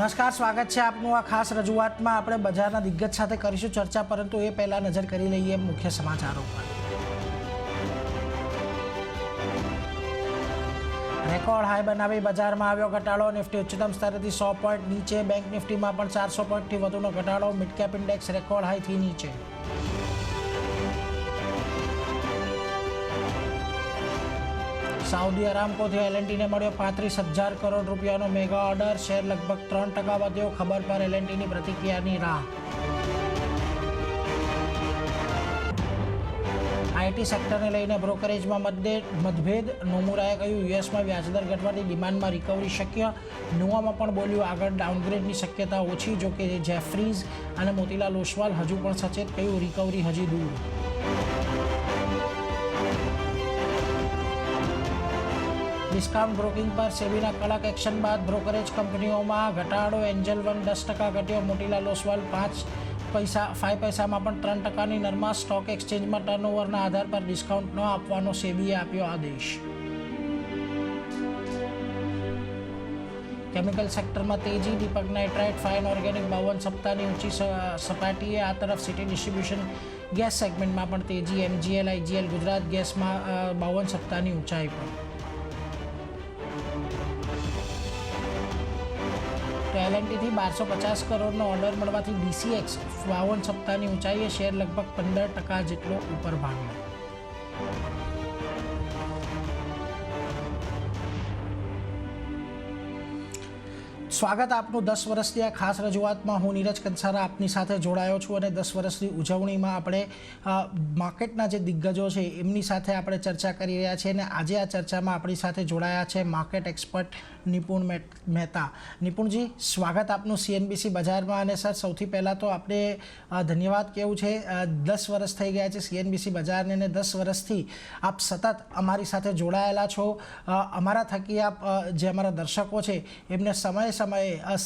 નમસ્કાર, સ્વાગત છે આપનું આ ખાસ રજૂઆતમાં. આપણે બજારના દિગ્ગજ સાથે કરીશું ચર્ચા, પરંતુ એ પહેલા નજર કરી લઈએ મુખ્ય સમાચારો પર. રેકોર્ડ હાઈ બનાવી બજારમાં આવ્યો ઘટાડો. નિફ્ટી ઉચ્ચતમ સ્તરેથી 100 પોઈન્ટ નીચે. બેંક નિફ્ટીમાં પણ 400 પોઈન્ટથી વધુનો ઘટાડો. મિડ કેપ ઇન્ડેક્સ રેકોર્ડ હાઈથી નીચે. સાઉદી અરામકોથી એલએનટીને મળ્યો 35,000 કરોડ રૂપિયાનો મેગા ઓર્ડર. શેર લગભગ 3% વધ્યો. ખબર પર એલએનટીની પ્રતિક્રિયાની રાહ. આઈટી સેક્ટરને લઈને બ્રોકરેજમાં મતભેદ. નોમુરાએ કહ્યું યુએસમાં વ્યાજદર ઘટવાથી ડિમાન્ડમાં રિકવરી શક્ય. નુવામાં પણ બોલ્યું આગળ ડાઉનગ્રેડની શક્યતા ઓછી. જોકે જેફરીઝ અને મોતીલાલ ઓસવાલ હજુ પણ સચેત. કહ્યું રિકવરી હજી દૂર. ડિસ્કાઉન્ટ બ્રોકિંગ પર સેબીના કડક એક્શન બાદ બ્રોકરેજ કંપનીઓમાં ઘટાડો. એન્જલ 10% ઘટ્યો. મોતીલાલ ઓસવાલ 5 પૈસામાં પણ 3%ની નરમાશ. સ્ટોક એક્સચેન્જમાં ટર્નઓવરના આધાર પર ડિસ્કાઉન્ટ ન આપવાનો સેબીએ આપ્યો આદેશ. કેમિકલ સેક્ટરમાં તેજી. દીપક નાઇટ્રાઇટ ફાઇન ઓર્ગેનિક 52 સપ્તાહની ઊંચી સપાટીએ. આ તરફ સિટી ડિસ્ટ્રીબ્યુશન ગેસ સેગમેન્ટમાં પણ તેજી. એમજીએલ આઈજીએલ ગુજરાત ગેસમાં 52 સપ્તાહની ઊંચાઈ પર. તો એલએનટીથી 1250 કરોડનો ઓર્ડર મળવાથી ડીસીએક્સ 52 સપ્તાહની ઊંચાઈએ. શેર લગભગ 15% જેટલો ઉપર ભાગ્યો. સ્વાગત આપનું 10 વર્ષની આ ખાસ રજૂઆતમાં. હું નીરજ કંસારા આપની સાથે જોડાયો છું અને 10 વર્ષની ઉજવણીમાં આપણે માર્કેટના જે દિગ્ગજો છે એમની સાથે આપણે ચર્ચા કરી રહ્યા છીએ. અને આજે આ ચર્ચામાં આપણી સાથે જોડાયા છે માર્કેટ એક્સપર્ટ નિપુણ મહેતા. નિપુણજી, સ્વાગત આપનું સીએનબીસી બજારમાં. અને સર, સૌથી પહેલાં તો આપણે ધન્યવાદ કહેવું છે. 10 વર્ષ થઈ ગયા છે સીએનબીસી બજારને અને 10 વર્ષથી આપ સતત અમારી સાથે જોડાયેલા છો. અમારા થકી આપ જે અમારા દર્શકો છે એમને સમયે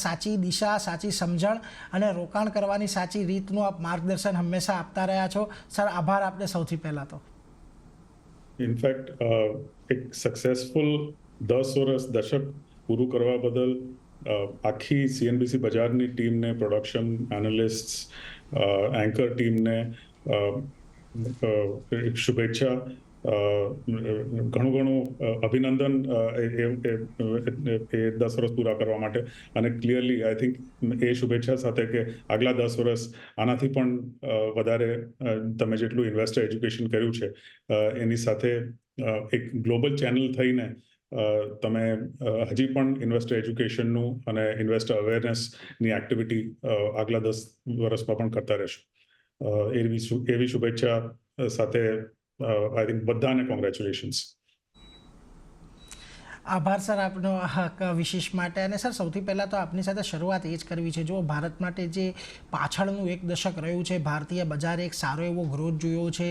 સાચી દિશા, સાચી સમજણ અને રોકાણ કરવાની સાચી રીતનું આપ માર્ગદર્શન હંમેશા આપતા રહ્યા છો. સર, આભાર આપને સૌથી પહેલા તો. ઇનફેક્ટ એક સક્સેસફુલ 10 વર્ષ દશક પૂરું કરવા બદલ આખી સીએનબીસી બજારની ટીમને, પ્રોડક્શન એનાલિસ્ટ, એન્કર ટીમને શુભેચ્છા, ઘણું અભિનંદન એ 10 વર્ષ પૂરા કરવા માટે. અને ક્લિયરલી આઈ થિંક એ શુભેચ્છા સાથે કે આગલા 10 વર્ષ આનાથી પણ વધારે તમે જેટલું ઇન્વેસ્ટર એજ્યુકેશન કર્યું છે એની સાથે એક ગ્લોબલ ચેનલ થઈને તમે હજી પણ ઇન્વેસ્ટર એજ્યુકેશનનું અને ઇન્વેસ્ટર અવેરનેસની એક્ટિવિટી આગલા 10 વર્ષમાં પણ કરતા રહેશો. એવી શુભેચ્છા સાથે આઈ થિંક બધાને કોંગ્રેચ્યુલેશન્સ. આભાર સર આપનો વિશેષ માટે. અને સર, સૌથી પહેલાં તો આપની સાથે શરૂઆત એ જ કરવી છે. જો ભારત માટે જે પાછળનું એક દશક રહ્યું છે, ભારતીય બજારે એક સારો એવો ગ્રોથ જોયો છે.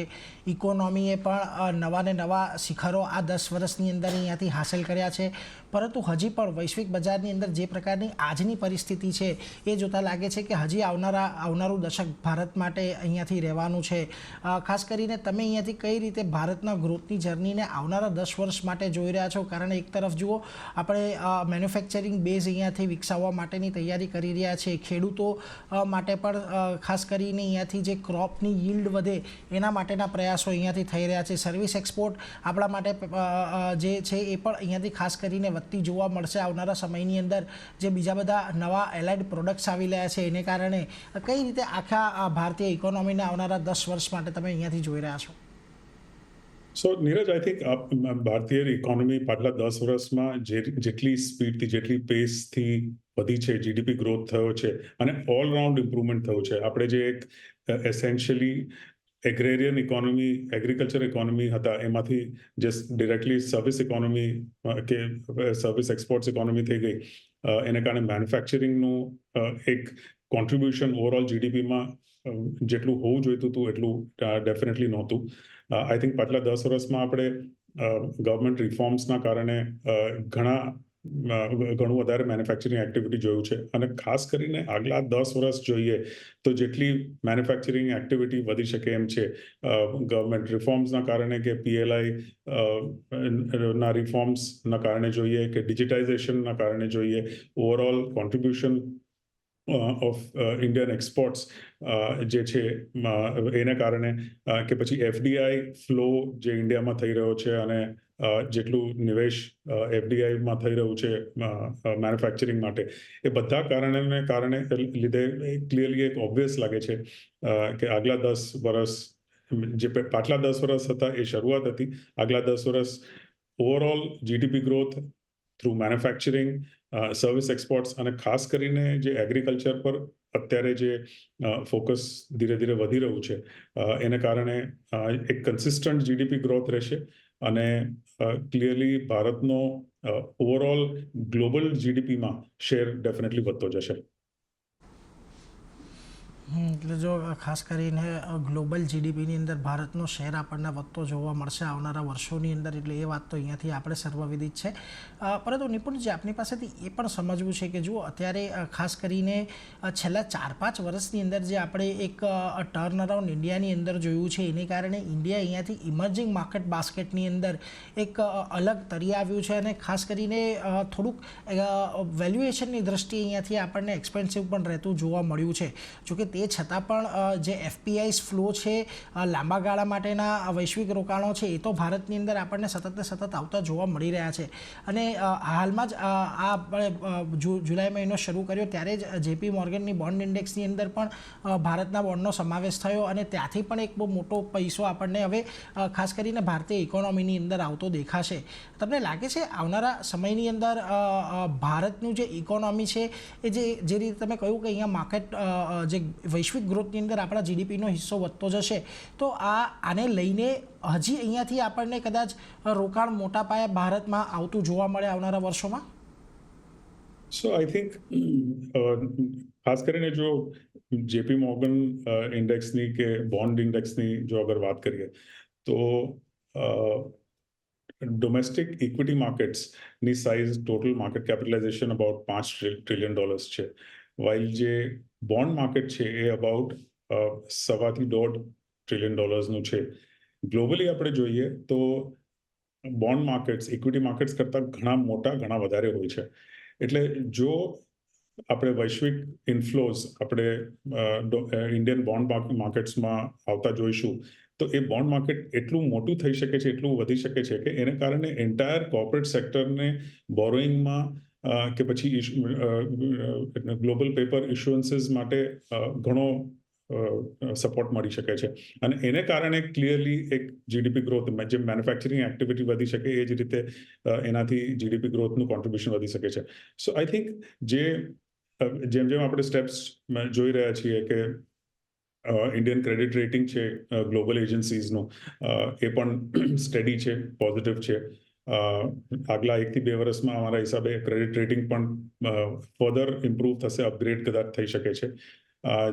ઇકોનોમીએ પણ નવા ને નવા શિખરો આ 10 વર્ષની અંદર અહીંયાથી હાંસલ કર્યા છે. પરંતુ હજી પણ વૈશ્વિક બજારની અંદર જે પ્રકારની આજની પરિસ્થિતિ છે એ જોતાં લાગે છે કે હજી આવનારું દશક ભારત માટે અહીંયાથી રહેવાનું છે. ખાસ કરીને તમે અહીંયાથી કઈ રીતે ભારતના ગ્રોથની જર્નીને આવનારા 10 વર્ષ માટે જોઈ રહ્યા છો? કારણ એક તરફ જુઓ, આપણે મેન્યુફેક્ચરિંગ બેઝ અહીંયાથી વિકસાવવા માટેની તૈયારી કરી રહ્યા છે. ખેડૂતો માટે પણ ખાસ કરીને અહીંયાથી જે ક્રોપની yieldવધે એના માટેના પ્રયાસો અહીંયાથી થઈ રહ્યા છે. સર્વિસ એક્સપોર્ટ આપણા માટે જે છે એ પણ અહીંયાથી ખાસ કરીને વધતી જોવા મળશે આવનારા સમયની અંદર. જે બીજા બધા નવા એલાઇડ પ્રોડક્ટ્સ આવી રહ્યા છે એને કારણે કઈ રીતે આખા ભારતીય ઇકોનોમીને આવનારા 10 વર્ષ માટે તમે અહીંયાથી જોઈ રહ્યા છો? સો નીરજ, આઈ થિંક ભારતીય ઇકોનોમી પાછલા 10 વર્ષમાં જેટલી સ્પીડથી, જેટલી પેસથી વધી છે, જીડીપી ગ્રોથ થયો છે અને ઓલરાઉન્ડ ઇમ્પ્રુવમેન્ટ થયું છે. આપણે જે એક એસેન્શિયલી એગ્રેરિયન ઇકોનોમી, એગ્રીકલ્ચર ઇકોનોમી હતા એમાંથી જે ડિરેક્ટલી સર્વિસ ઇકોનોમી કે સર્વિસ એક્સપોર્ટ્સ ઇકોનોમી થઈ ગઈ. એને કારણે મેન્યુફેક્ચરિંગનું એક કોન્ટ્રીબ્યુશન ઓવરઓલ જીડીપીમાં જેટલું હોવું જોઈતું હતું એટલું ડેફિનેટલી નહોતું. આઈ થિંક પાછલા 10 વર્ષમાં આપણે ગવર્મેન્ટ રિફોર્મ્સના કારણે ઘણા ઘણું વધારે મેન્યુફેક્ચરિંગ એક્ટિવિટી જોયું છે અને ખાસ કરીને આગલા 10 વર્ષ જોઈએ તો જેટલી મેન્યુફેક્ચરિંગ એક્ટિવિટી વધી શકે એમ છે ગવર્મેન્ટ રિફોર્મ્સના કારણે કે પીએલઆઈ ના રિફોર્મ્સના કારણે જોઈએ કે ડિજિટાઇઝેશનના કારણે જોઈએ overall contribution of Indian exports જે છે એને કારણે કે પછી એફડીઆઈ ફ્લો જે ઇન્ડિયામાં થઈ રહ્યો છે અને જેટલું નિવેશ એફડીઆઈમાં થઈ રહ્યું છે મેન્યુફેક્ચરિંગ માટે એ બધા કારણે લીધે ક્લિયરલી એક ઓબ્વિયસ લાગે છે કે આગલા 10 વર્ષ જે પાછલા 10 વર્ષ હતા એ શરૂઆત હતી આગલા 10 વર્ષ overall GDP growth through manufacturing service exports અને ખાસ કરીને જે એગ્રીકલ્ચર પર અત્યારે જે ફોકસ ધીરે ધીરે વધી રહ્યું છે એને કારણે એક કન્સિસ્ટન્ટ જીડીપી ગ્રોથ રહેશે અને ક્લિયરલી ભારતનો ઓવરઓલ ગ્લોબલ જીડીપીમાં શેર ડેફિનેટલી વધતો જશે. એટલે જો ખાસ કરીને ગ્લોબલ જીડીપીની અંદર ભારતનો શેર આપણને વધતો જોવા મળશે આવનારા વર્ષોની અંદર, એટલે એ વાત તો અહીંયાથી આપણે સર્વવિદિત છે. પરંતુ નિપુણજી, આપની પાસેથી એ પણ સમજવું છે કે જુઓ અત્યારે ખાસ કરીને છેલ્લા 4-5 વર્ષની અંદર જે આપણે એક ટર્ન અરાઉન્ડ ઇન્ડિયાની અંદર જોયું છે એને કારણે ઇન્ડિયા અહીંયાથી ઇમર્જિંગ માર્કેટ બાસ્કેટની અંદર એક અલગ તરી આવ્યું છે અને ખાસ કરીને થોડુંક વેલ્યુએશનની દ્રષ્ટિએ અહીંયાથી આપણને એક્સપેન્સિવ પણ રહેતું જોવા મળ્યું છે. જોકે તે છતાં પણ જે એફપીઆઈસ ફ્લો છે, લાંબા ગાળા માટેના વૈશ્વિક રોકાણો છે, એ તો ભારતની અંદર આપણને સતત આવતા જોવા મળી રહ્યા છે. અને હાલમાં જ આ જુલાઈ મહિનો શરૂ કર્યો ત્યારે જ જેપી મોર્ગનની બોન્ડ ઇન્ડેક્સની અંદર પણ ભારતના બોન્ડનો સમાવેશ થયો અને ત્યાંથી પણ એક બહુ મોટો પૈસો આપણને હવે ખાસ કરીને ભારતીય ઇકોનોમીની અંદર આવતો દેખાશે. તમને લાગે છે આવનારા સમયની અંદર ભારતનું જે ઇકોનોમી છે એ જે રીતે તમે કહ્યું કે અહીંયા માર્કેટ જે વૈશ્વિક ગ્રોથની અંદર આપણા જીડીપીનો હિસ્સો વધતો જશે, તો આને લઈને હજી અહીંયાથી આપણને કદાચ રોકાણ મોટા પાયે ભારતમાં આવતું જોવા મળે આવનારા વર્ષોમાં? સો આઈ થિંક ખાસ કરીને જો જેપી મોર્ગન ઇન્ડેક્સની કે બોન્ડ ઇન્ડેક્સની જો અગર વાત કરીએ તો ડોમેસ્ટિક ઇક્વિટી માર્કેટ્સની size total market capitalization about $5 trillion છે, વાઇલ જે બોન્ડ માર્કેટ છે એ અબાઉટ $1.25 trillion છે. ગ્લોબલી આપણે જોઈએ તો બોન્ડ માર્કેટ્સ ઇક્વિટી માર્કેટ્સ કરતાં ઘણા મોટા, ઘણા વધારે હોય છે. એટલે જો આપણે વૈશ્વિક ઇન્ફ્લોઝ આપણે ઇન્ડિયન બોન્ડ માર્કેટ્સમાં આવતા જોઈશું તો એ બોન્ડ માર્કેટ એટલું મોટું થઈ શકે છે, એટલું વધી શકે છે કે એને કારણે એન્ટાયર કોર્પોરેટ સેક્ટરને બોરોઈંગમાં કે પછી ગ્લોબલ પેપર ઇશ્યુઅન્સીસ માટે ઘણો સપોર્ટ મળી શકે છે અને એને કારણે ક્લિયરલી એક જીડીપી ગ્રોથ, જે મેન્યુફેક્ચરિંગ એક્ટિવિટી વધી શકે એ જ રીતે એનાથી જીડીપી ગ્રોથનું કોન્ટ્રીબ્યુશન વધી શકે છે. સો આઈ થિંક જેમ આપણે સ્ટેપ્સ જોઈ રહ્યા છીએ કે ઇન્ડિયન ક્રેડિટ રેટિંગ છે ગ્લોબલ એજન્સીઝનું એ પણ સ્ટેડી છે, પોઝિટિવ છે. આગલા 1 થી 2 વર્ષમાં અમારા હિસાબે ક્રેડિટ રેટિંગ પણ ફર્ધર ઇમ્પ્રૂવ થશે, અપગ્રેડ કદાચ થઈ શકે છે.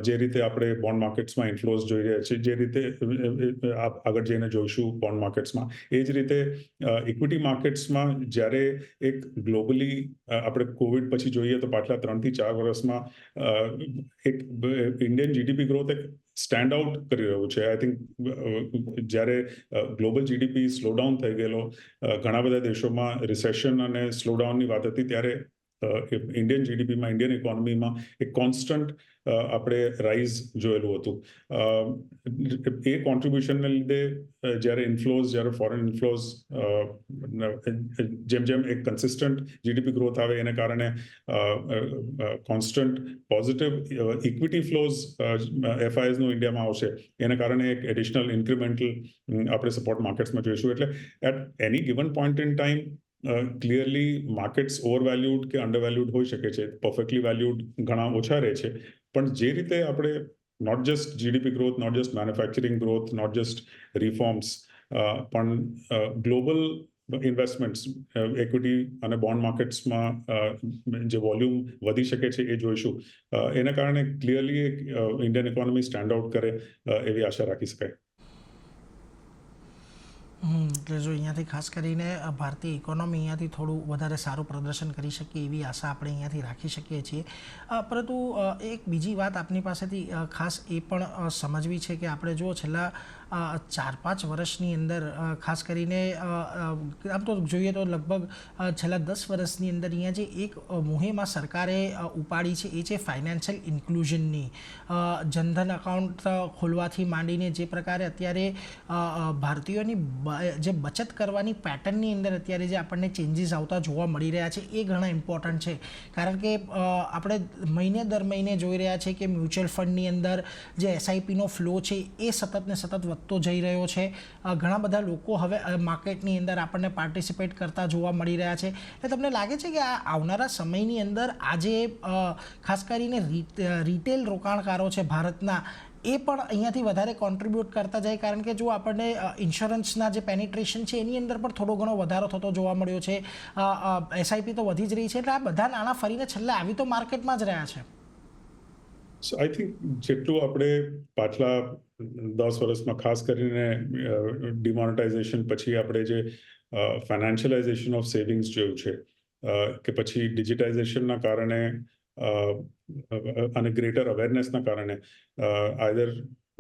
જે રીતે આપણે બોન્ડ માર્કેટ્સમાં ઇન્ફ્લોઝ જોઈ રહ્યા છીએ, જે રીતે આગળ જઈને જોઈશું બોન્ડ માર્કેટ્સમાં, એ જ રીતે ઇક્વિટી માર્કેટ્સમાં જ્યારે એક ગ્લોબલી આપણે કોવિડ પછી જોઈએ તો પાછલા 3 થી 4 વર્ષમાં એક ઇન્ડિયન જીડીપી ગ્રોથ એક સ્ટેન્ડ આઉટ કરી રહ્યું છે. આઈ થિંક જ્યારે ગ્લોબલ જીડીપી સ્લોડાઉન થઈ ગયેલો, ઘણા બધા દેશોમાં રિસેશન અને સ્લોડાઉનની વાત હતી, ત્યારે ઇન્ડિયન જીડીપીમાં, ઇન્ડિયન ઇકોનોમીમાં એક કોન્સ્ટન્ટ આપણે રાઇઝ જોયેલું હતું. એ કોન્ટ્રીબ્યુશનને લીધે જ્યારે ફોરેન ઇન્ફ્લોઝ જેમ એક કન્સિસ્ટન્ટ જીડીપી ગ્રોથ આવે એને કારણે કોન્સ્ટન્ટ પોઝિટિવ ઇક્વિટી ફ્લોઝ એફઆઈએસનું ઇન્ડિયામાં આવશે, એને કારણે એક એડિશનલ ઇન્ક્રીમેન્ટલ આપણે સપોર્ટ માર્કેટ્સમાં જોઈશું. એટલે at any given point in time clearly markets overvalued કે અંડરવેલ્યુડ હોઈ શકે છે, પરફેક્ટલી વેલ્યુડ ઘણા ઓછા રહે છે. પણ જે રીતે આપણે not just GDP growth, not just manufacturing growth, not just reforms, પણ ગ્લોબલ ઇન્વેસ્ટમેન્ટ્સ ઇક્વિટી અને બોન્ડ માર્કેટ્સમાં જે વોલ્યુમ વધી શકે છે એ જોઈશું. એના કારણે ક્લિયરલી એક ઇન્ડિયન ઇકોનોમી સ્ટેન્ડ આઉટ કરે એવી આશા રાખી શકાય. એટલે જો અહીંયાથી ખાસ કરીને ભારતીય ઇકોનોમી અહીંયાથી થોડું વધારે સારું પ્રદર્શન કરી શકે એવી આશા આપણે અહીંયાથી રાખી શકીએ છીએ. પરંતુ એક બીજી વાત આપની પાસેથી ખાસ એ પણ સમજવી છે કે આપણે જો છેલ્લા 4-5 વર્ષની અંદર ખાસ કરીને આમ તો જોઈએ તો લગભગ છેલ્લા 10 વર્ષની અંદર અહીંયા જે એક મુહિમ આ સરકારે ઉપાડી છે એ છે ફાઇનાન્શિયલ ઇન્ક્લુઝનની. જનધન એકાઉન્ટ ખોલવાથી માંડીને જે પ્રકારે અત્યારે ભારતીયોની જે બચત કરવાની પેટર્નની અંદર અત્યારે જે આપણને ચેન્જીસ આવતા જોવા મળી રહ્યા છે એ ઘણા ઇમ્પોર્ટન્ટ છે. કારણ કે આપણે મહિને દર મહિને જોઈ રહ્યા છીએ કે મ્યુચ્યુઅલ ફંડની અંદર જે એસઆઈપીનો ફ્લો છે એ સતત ને સતત વધતો જઈ રહ્યો છે. ઘણા બધા લોકો હવે માર્કેટની અંદર આપણને પાર્ટિસિપેટ કરતા જોવા મળી રહ્યા છે. એટલે તમને લાગે છે કે આ આવનારા સમયની અંદર આજે ખાસ કરીને રિટેલ રોકાણકારો છે ભારતના એ પણ અહીંયાથી વધારે કોન્ટ્રીબ્યુટ કરતા જાય, કારણ કે જો આપણને ઇન્સ્યોરન્સના જે પેનિટ્રેશન છે એની અંદર પણ થોડો ઘણો વધારો થતો જોવા મળ્યો છે. એસઆઈપી તો વધી જ રહી છે, એટલે આ બધા નાણાં ફરીને છેલ્લે આવી તો માર્કેટમાં જ રહ્યા છે. સો આઈ થિંક જેટલું આપણે પાછલા 10 વર્ષમાં ખાસ કરીને ડિમોનેટાઇઝેશન પછી આપણે જે ફાઇનાન્શિયલાઇઝેશન ઓફ સેવિંગ્સ જોયું છે કે પછી ડિજિટાઇઝેશનના કારણે અને ગ્રેટર અવેરનેસના કારણે આઈધર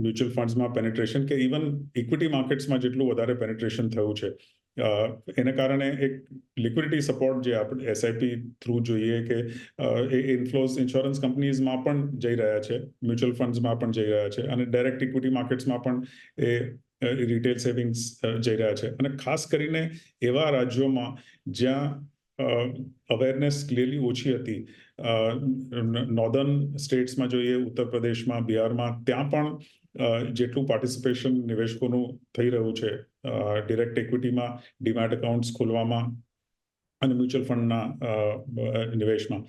મ્યુચ્યુઅલ ફંડ્સમાં પેનિટ્રેશન કે ઇવન ઇક્વિટી માર્કેટ્સમાં જેટલું વધારે પેનિટ્રેશન થયું છે એને કારણે એક લિક્વિડિટી સપોર્ટ જે આપણે એસઆઈપી થ્રુ જોઈએ કે એ ઇન્ફ્લોઝ ઇન્સ્યોરન્સ કંપનીઝમાં પણ જઈ રહ્યા છે, મ્યુચ્યુઅલ ફંડ્સમાં પણ જઈ રહ્યા છે અને ડાયરેક્ટ ઇક્વિટી માર્કેટ્સમાં પણ એ રિટેલ સેવિંગ્સ જઈ રહ્યા છે. અને ખાસ કરીને એવા રાજ્યોમાં જ્યાં અવેરનેસ ક્લિયરલી ઓછી હતી, નોર્ધન સ્ટેટ્સમાં જોઈએ, ઉત્તર પ્રદેશમાં, બિહારમાં, ત્યાં પણ જેટલું પાર્ટિસિપેશન નિવેશકોનું થઈ રહ્યું છે ડિરેક્ટ ઇક્વિટીમાં, ડીમેટ એકાઉન્ટ્સ ખોલવામાં અને મ્યુચ્યુઅલ ફંડના નિવેશમાં,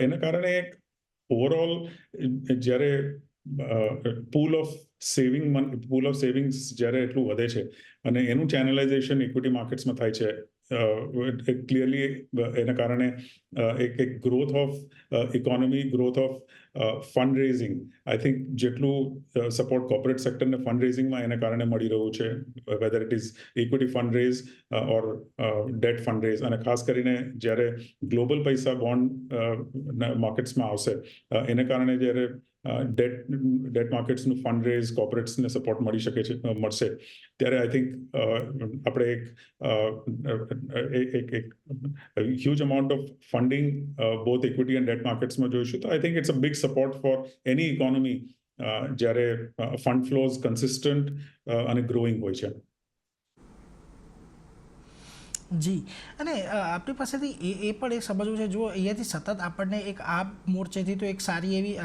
એના કારણે એક ઓવરઓલ જ્યારે પૂલ ઓફ સેવિંગ્સ જ્યારે એટલું વધે છે અને એનું ચેનલાઇઝેશન ઇક્વિટી માર્કેટ્સમાં થાય છે, ક્લિયરલી એના કારણે એક growth of economy, growth of fund raising, I think જેટલું સપોર્ટ કોર્પોરેટ સેક્ટરને ફંડ રેઝિંગમાં એના કારણે મળી રહ્યું છે, whether it is equity fund raise or debt fund raise, અને ખાસ કરીને જ્યારે ગ્લોબલ પૈસા બોન્ડ માર્કેટ્સમાં આવશે એને કારણે જ્યારે ડેટ માર્કેટ્સનું ફંડ રેઝ કોર્પોરેટ્સને સપોર્ટ મળશે, ત્યારે આઈ થિંક આપણે એક huge amount of funding both equity and debt માર્કેટ્સમાં જોઈશું. તો I think it's a big support for any economy જ્યારે ફંડ ફ્લોઝ કન્સિસ્ટન્ટ અને ગ્રોઈંગ હોય છે. જી, અને આપણી પાસેથી એ પણ એક સમજવું છે, જો અહીંયાથી સતત આપણને એક આ મોરચેથી તો એક સારી એવી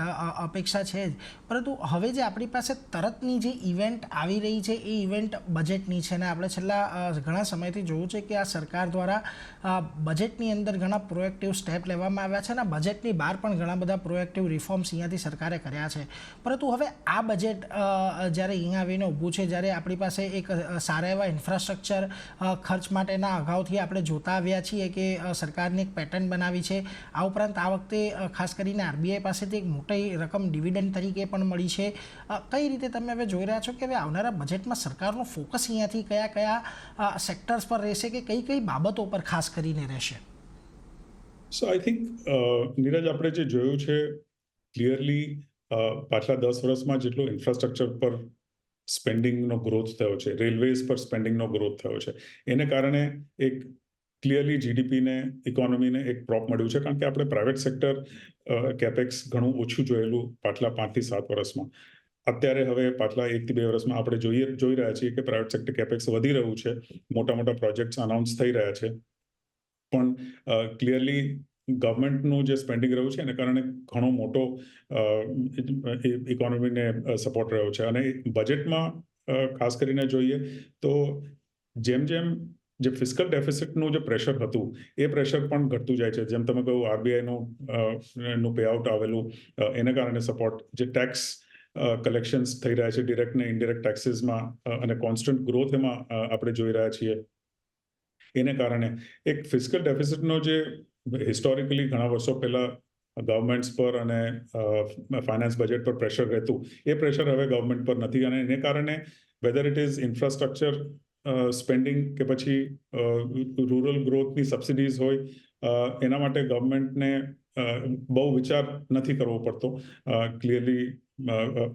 અપેક્ષા છે જ, પરંતુ હવે જે આપણી પાસે તરતની જે ઇવેન્ટ આવી રહી છે એ ઇવેન્ટ બજેટની છે. અને આપણે છેલ્લા ઘણા સમયથી જોયું છે કે આ સરકાર દ્વારા બજેટની અંદર ઘણા પ્રોએક્ટિવ સ્ટેપ લેવામાં આવ્યા છે અને બજેટની બહાર પણ ઘણા બધા પ્રોએક્ટિવ રિફોર્મ્સ અહીંયાથી સરકારે કર્યા છે. પરંતુ હવે આ બજેટ જ્યારે અહીંયા આવીને ઊભું છે, જ્યારે આપણી પાસે એક સારા એવા ઇન્ફ્રાસ્ટ્રક્ચર ખર્ચ માટેના અગાઉથી આપણે જોતા આવ્યા છીએ કે સરકારને એક પેટર્ન બનાવી છે. આ ઉપરાંત આ વખતે ખાસ કરીને આરબીઆઈ પાસેથી એક મોટી રકમ ડિવિડન્ડ તરીકે પણ મળી છે. કઈ રીતે તમે હવે જોઈ રહ્યા છો કે હવે આવનારા બજેટમાં સરકારનો ફોકસ અહીંયાથી કયા કયા સેક્ટર્સ પર રહેશે કે કઈ કઈ બાબતો પર ખાસ કરીને રહેશે? સો આઈ થિંક નીરજ, આપણે જે જોયું છે ક્લિયરલી પાછલા 10 વર્ષમાં જેટલો ઇન્ફ્રાસ્ટ્રક્ચર પર સ્પેન્ડિંગનો ગ્રોથ થયો છે, રેલવેઝ પર સ્પેન્ડિંગનો ગ્રોથ થયો છે, એને કારણે એક ક્લિયરલી જીડીપીને, ઇકોનોમીને એક પ્રોપ મળ્યું છે. કારણ કે આપણે પ્રાઇવેટ સેક્ટર કેપેક્સ ઘણું ઓછું જોયેલું પાછલા 5 થી 7 વર્ષમાં. અત્યારે હવે પાછલા 1 થી 2 વર્ષમાં આપણે જોઈ રહ્યા છીએ કે પ્રાઇવેટ સેક્ટર કેપેક્સ વધી રહ્યું છે, મોટા મોટા પ્રોજેક્ટ્સ અનાઉન્સ થઈ રહ્યા છે, પણ ક્લિયરલી ગવર્મેન્ટનું જે સ્પેન્ડિંગ રહ્યું છે એને કારણે ઘણો મોટો ઇકોનોમીને સપોર્ટ રહ્યો છે. અને બજેટમાં ખાસ કરીને જોઈએ તો જેમ જે ફિસ્કલ ડેફિસિટનું જે પ્રેશર હતું એ પ્રેશર પણ ઘટતું જાય છે. જેમ તમે કહ્યું, આરબીઆઈનું પેઆઉટ આવેલું, એને કારણે સપોર્ટ, જે ટેક્સ કલેક્શન્સ થઈ રહ્યા છે ડિરેક્ટ ને ઇનડિરેક્ટ ટેક્સીસમાં, અને કોન્સ્ટન્ટ ગ્રોથ એમાં આપણે જોઈ રહ્યા છીએ, એને કારણે એક ફિસ્કલ ડેફિસિટનો જે હિસ્ટોરિકલી ઘણા વર્ષો પહેલા ગવર્મેન્ટ્સ પર અને ફાઇનાન્સ બજેટ પર પ્રેશર રહેતું, એ પ્રેશર હવે ગવર્મેન્ટ પર નથી. અને એને કારણે weather it is infrastructure spending કે પછી રૂરલ ગ્રોથની સબસિડીઝ હોય એના માટે ગવર્મેન્ટને બહુ વિચાર નથી કરવો પડતો ક્લિયરલી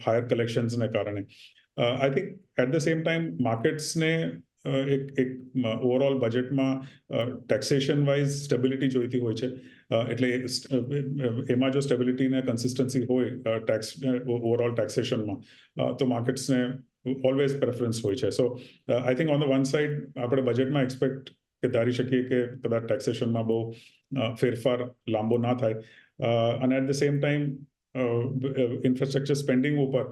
હાયર કલેક્શન્સને કારણે. I think at the same time માર્કેટ્સને એક ઓવરઓલ બજેટમાં ટેક્સેશન વાઇઝ સ્ટેબિલિટી જોઈતી હોય છે. એટલે એમાં જો સ્ટેબિલિટી ને કન્સિસ્ટન્સી હોય ટેક્સ ઓવરઓલ ટેક્સેશનમાં તો માર્કેટ્સને ઓલવેઝ પ્રેફરન્સ હોય છે. So I think on the one side આપણે બજેટમાં એક્સપેક્ટ કે ધારી શકીએ કે કદાચ ટેક્સેશનમાં બહુ ફેરફાર લાંબો ના થાય અને at the same time infrastructure spending ઉપર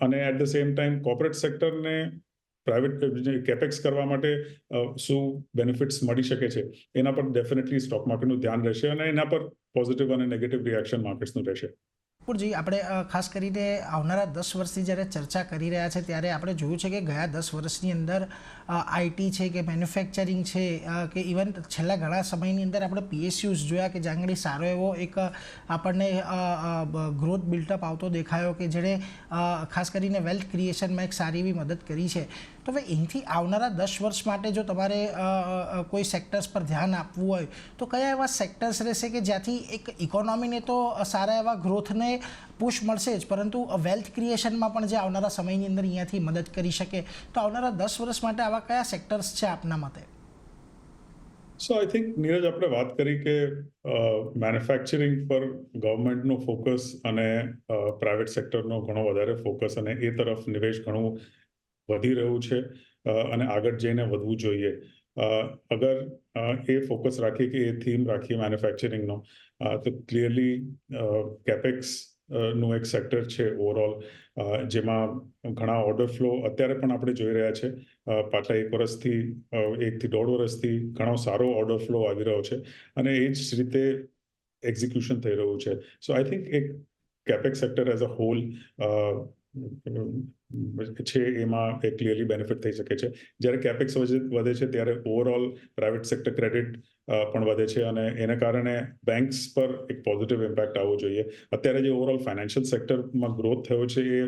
અને at the same time corporate સેક્ટરને પ્રાઇવેટ કેપેક્સ કરવા માટે શું બેનિફિટ્સ મળી શકે છે એના પર ડેફિનેટલી સ્ટોક માર્કેટનું ધ્યાન રહેશે અને એના પર પોઝિટિવ અને નેગેટિવ રિએક્શન માર્કેટ્સનું રહેશે. જી, આપણે ખાસ કરીને આવનારા 10 વર્ષની જ્યારે ચર્ચા કરી રહ્યા છે ત્યારે આપણે જોયું છે કે ગયા 10 વર્ષની અંદર આઈટી છે કે મેન્યુફેક્ચરિંગ છે કે ઇવન છેલ્લા ઘણા સમયની અંદર આપણે પીએસયુઝ જોયા કે જ્યાં આગળ સારો એવો એક આપણને ગ્રોથ બિલ્ટઅપ આવતો દેખાયો કે જેણે ખાસ કરીને વેલ્થ ક્રિએશનમાં એક સારી એવી મદદ કરી છે. તો હવે અહીંથી આવનારા 10 વર્ષ માટે જો તમારે કોઈ સેક્ટર્સ પર ધ્યાન આપવું હોય તો કયા એવા સેક્ટર્સ રહેશે કે જ્યાંથી એક ઇકોનોમીને તો સારા એવા ગ્રોથને પુશ મળશે જ પરંતુ વેલ્થ ક્રિએશનમાં પણ જે આવનારા સમયની અંદર અહીંયાથી મદદ કરી શકે, તો આવનારા 10 વર્ષ માટે આવા કયા સેક્ટર્સ છે આપના મતે? સો આઈ થિંક નીરજ, આપણે વાત કરી કે મેન્યુફેક્ચરિંગ પર ગવર્મેન્ટનો ફોકસ અને પ્રાઇવેટ સેક્ટરનો ઘણો વધારે ફોકસ અને એ તરફ નિવેશ ઘણું વધી રહ્યું છે અને આગળ જઈને વધવું જોઈએ. અગર એ ફોકસ રાખીએ કે એ થીમ રાખીએ મેન્યુફેક્ચરિંગનો તો ક્લિયરલી કેપેક્સ નું એક સેક્ટર છે ઓવરઓલ જેમાં ઘણા ઓર્ડર ફ્લો અત્યારે પણ આપણે જોઈ રહ્યા છે. પાછલા 1 વર્ષથી 1 થી 1.5 વર્ષથી ઘણો સારો ઓર્ડર ફ્લો આવી રહ્યો છે અને એ જ રીતે એક્ઝિક્યુશન થઈ રહ્યું છે. સો આઈ થિંક એક capex sector as a whole છે એમાં એક ક્લિયરલી બેનિફિટ થઈ શકે છે. જ્યારે કેપેક્સ વધે છે ત્યારે ઓવરઓલ પ્રાઇવેટ સેક્ટર ક્રેડિટ પણ વધે છે અને એને કારણે બેંક્સ પર એક પોઝિટિવ ઇમ્પેક્ટ આવવો જોઈએ. અત્યારે જે ઓવરઓલ ફાઇનાન્શિયલ સેક્ટરમાં ગ્રોથ થયો છે એ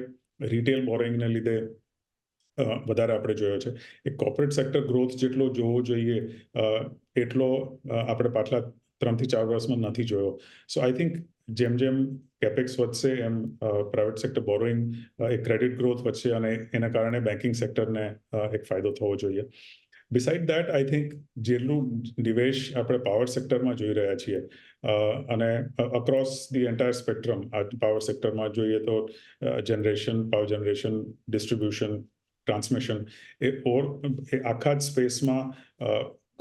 રિટેલ બોરોઇંગને લીધે વધારે આપણે જોયો છે. એક કોર્પોરેટ સેક્ટર ગ્રોથ જેટલો જોવો જોઈએ એટલો આપણે પાછલા 3 થી 4 વર્ષમાં નથી જોયો. સો આઈ થિંક જેમ જેમ કેપેક્સ વધશે એમ પ્રાઇવેટ સેક્ટર બોરોઇંગ એક ક્રેડિટ ગ્રોથ વધશે અને એના કારણે બેન્કિંગ સેક્ટરને એક ફાયદો થવો જોઈએ. બિસાઇડ દેટ આઈ થિંક જેટલું નિવેશ આપણે પાવર સેક્ટરમાં જોઈ રહ્યા છીએ અને across the entire spectrum power સેક્ટરમાં જોઈએ તો પાવર જનરેશન, ડિસ્ટ્રીબ્યુશન, ટ્રાન્સમિશન એ આખા જ સ્પેસમાં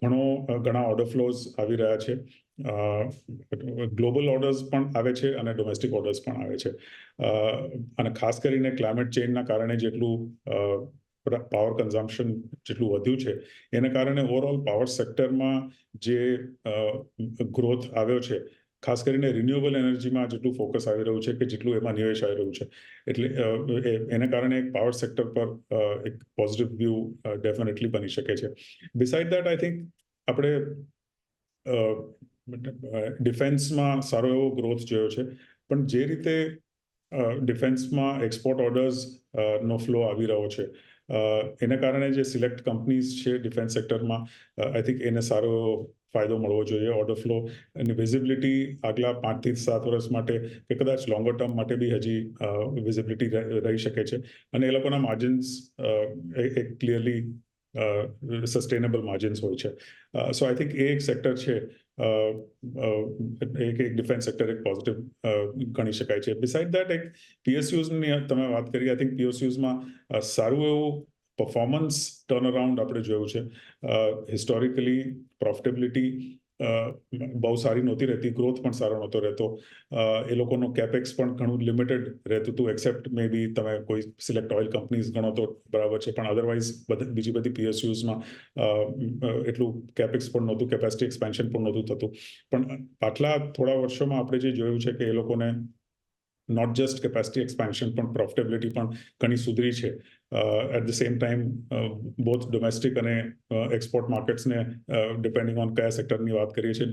ઘણા ઓર્ડર ફ્લોઝ આવી રહ્યા છે. ગ્લોબલ ઓર્ડર્સ પણ આવે છે અને ડોમેસ્ટિક ઓર્ડર્સ પણ આવે છે અને ખાસ કરીને ક્લાઇમેટ ચેન્જના કારણે જેટલું પાવર કન્ઝમ્પશન જેટલું વધ્યું છે એને કારણે ઓવરઓલ પાવર સેક્ટરમાં જે ગ્રોથ આવ્યો છે, ખાસ કરીને રિન્યુએબલ એનર્જીમાં જેટલું ફોકસ આવી રહ્યું છે કે જેટલું એમાં નિવેશ આવી રહ્યું છે, એટલે એને કારણે એક પાવર સેક્ટર પર એક પોઝિટિવ વ્યૂ ડેફિનેટલી બની શકે છે. બિસાઇડ દેટ આઈ થિંક આપણે ડિફેન્સમાં સારો એવો ગ્રોથ જોયો છે પણ જે રીતે ડિફેન્સમાં એક્સપોર્ટ ઓર્ડર્સ નો ફ્લો આવી રહ્યો છે એને કારણે જે સિલેક્ટ કંપનીઝ છે ડિફેન્સ સેક્ટરમાં આઈ થિંક એને સારો ફાયદો મળવો જોઈએ. ઓર્ડર ફ્લો અને વિઝિબિલિટી આગલા 5 થી 7 વર્ષ માટે કે કદાચ લોંગર ટર્મ માટે બી હજી વિઝિબિલિટી રહી શકે છે અને એ લોકોના માર્જિન્સ એક ક્લિયરલી સસ્ટેનેબલ માર્જિન્સ હોય છે. સો આઈ થિંક એ એક સેક્ટર છે એક ડિફેન્સ સેક્ટર એક પોઝિટિવ ગણી શકાય છે. બિસાઇડ દેટ એક પીએસયુઝની તમે વાત કરી, આઈ થિંક પીએસયુઝમાં સારું એવું પરફોર્મન્સ ટર્ન અરાઉન્ડ આપણે જોયું છે. હિસ્ટોરિકલી પ્રોફિટેબિલિટી બહુ સારી નહોતી રહેતી, ગ્રોથ પણ સારો નહોતો રહેતો, એ લોકોનું કેપેક્સ પણ ઘણું લિમિટેડ રહેતું હતું, એક્સેપ્ટ મે બી તમે કોઈ સિલેક્ટ ઓઇલ કંપનીઝ ગણો તો બરાબર છે, પણ અધરવાઇઝ બીજી બધી પીએસયુઝમાં એટલું કેપેક્સ પણ નહોતું, કેપેસિટી એક્સપેન્શન પણ નહોતું થતું. પણ પાછલા થોડા વર્ષોમાં આપણે જે જોયું છે કે એ લોકોને નોટ જસ્ટ કેપેસિટી એક્સપેન્શન પણ પ્રોફિટેબિલિટી પણ ઘણી સુધરી છે. At the same time both domestic અને એક્સપોર્ટ માર્કેટ્સને ડિપેન્ડિંગ ઓન કયા સેક્ટરની વાત કરીએ છીએ,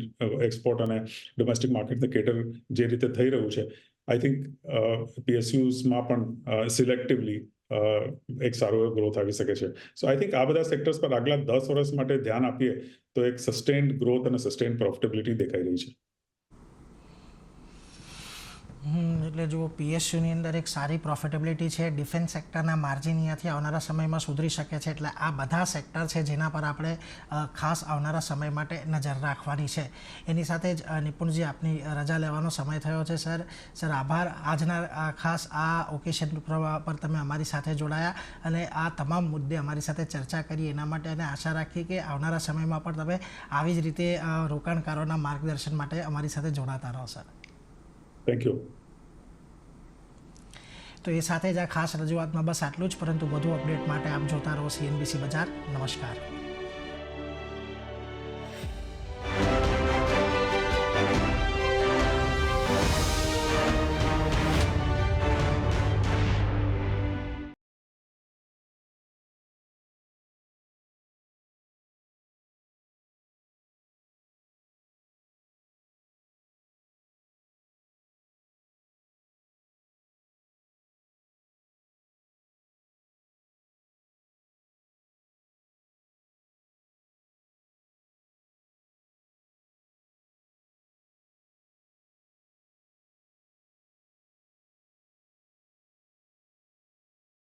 એક્સપોર્ટ અને ડોમેસ્ટિક માર્કેટને કેટર જે રીતે થઈ રહ્યું છે, આઈ થિંક પીએસયુઝમાં પણ સિલેક્ટિવલી એક સારો એવો ગ્રોથ આવી શકે છે. સો આઈ થિંક આ બધા સેક્ટર્સ પર આગલા 10 વર્ષ માટે ધ્યાન આપીએ તો એક સસ્ટેન્ડ ગ્રોથ અને સસ્ટેન્ડ પ્રોફિટેબિલિટી દેખાઈ રહી છે. એટલે જુઓ પીએસયુની અંદર એક સારી પ્રોફિટેબિલિટી છે. ડિફેન્સ સેક્ટરના માર્જિન અહીંયાથી આવનારા સમયમાં સુધરી શકે છે. એટલે આ બધા સેક્ટર છે જેના પર આપણે ખાસ આવનારા સમય માટે નજર રાખવાની છે. એની સાથે જ નિપુણજી આપની રજા લેવાનો સમય થયો છે. સર આભાર. આજના ખાસ આ ઓકેશન પર તમે અમારી સાથે જોડાયા અને આ તમામ મુદ્દે અમારી સાથે ચર્ચા કરી એના માટે અને આશા રાખીએ કે આવનારા સમયમાં પણ તમે આવી જ રીતે રોકાણકારોના માર્ગદર્શન માટે અમારી સાથે જોડાતા રહો સર. Thank you. તો એ સાથે જ આ ખાસ રજૂઆતમાં બસ આટલું જ, પરંતુ વધુ અપડેટ માટે આપ જોતા રહો CNBC બજાર. નમસ્કાર.